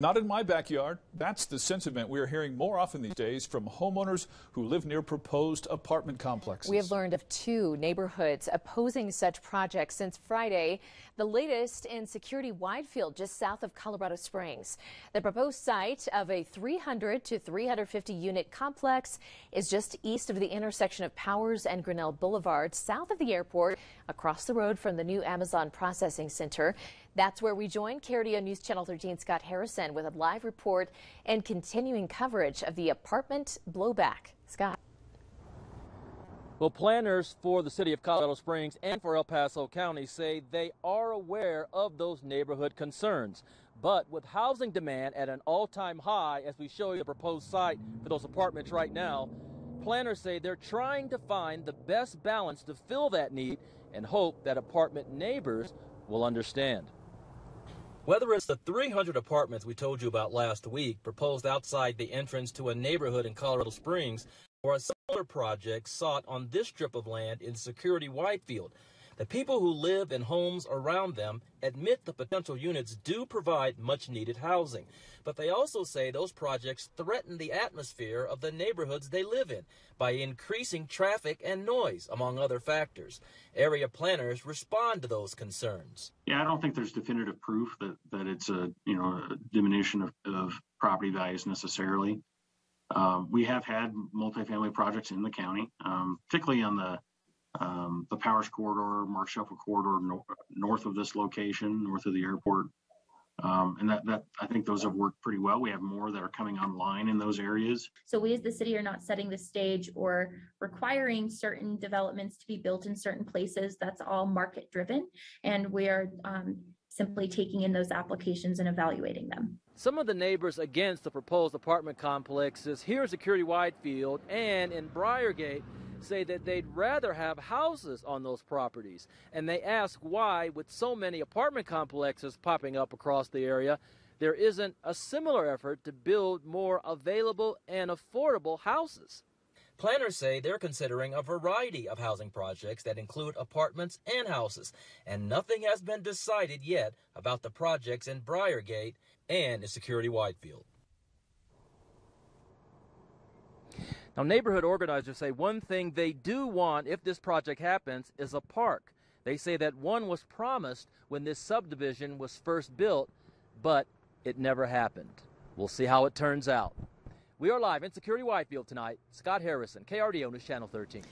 Not in my backyard. That's the sentiment we are hearing more often these days from homeowners who live near proposed apartment complexes. We have learned of 2 neighborhoods opposing such projects since Friday. The latest in Security Widefield, just south of Colorado Springs. The proposed site of a 300 to 350 unit complex is just east of the intersection of Powers and Grinnell Boulevard, south of the airport, across the road from the new Amazon Processing Center. That's where we join KRDO News Channel 13 Scott Harrison with a live report and continuing coverage of the apartment blowback. Scott. Well, planners for the city of Colorado Springs and for El Paso County say they are aware of those neighborhood concerns. But with housing demand at an all-time high, as we show you the proposed site for those apartments right now, planners say they're trying to find the best balance to fill that need and hope that apartment neighbors will understand. Whether it's the 300 apartments we told you about last week proposed outside the entrance to a neighborhood in Colorado Springs, or a similar project sought on this strip of land in Security Widefield, the people who live in homes around them admit the potential units do provide much needed housing. But they also say those projects threaten the atmosphere of the neighborhoods they live in by increasing traffic and noise, among other factors. Area planners respond to those concerns. Yeah, I don't think there's definitive proof that it's a diminution of property values necessarily. We have had multifamily projects in the county, particularly on the Powers corridor, Mark Shuffle corridor, north of this location, north of the airport. And that I think those have worked pretty well. We have more that are coming online in those areas. So we as the city are not setting the stage or requiring certain developments to be built in certain places. That's all market driven. And we are simply taking in those applications and evaluating them. Some of the neighbors against the proposed apartment complexes here in Security Widefield and in Briargate say that they'd rather have houses on those properties. And they ask why, with so many apartment complexes popping up across the area, there isn't a similar effort to build more available and affordable houses. Planners say they're considering a variety of housing projects that include apartments and houses, and nothing has been decided yet about the projects in Briargate and in Security Widefield. Now, neighborhood organizers say one thing they do want if this project happens is a park. They say that one was promised when this subdivision was first built, but it never happened. We'll see how it turns out. We are live in Security Widefield tonight. Scott Harrison, KRDO News Channel 13.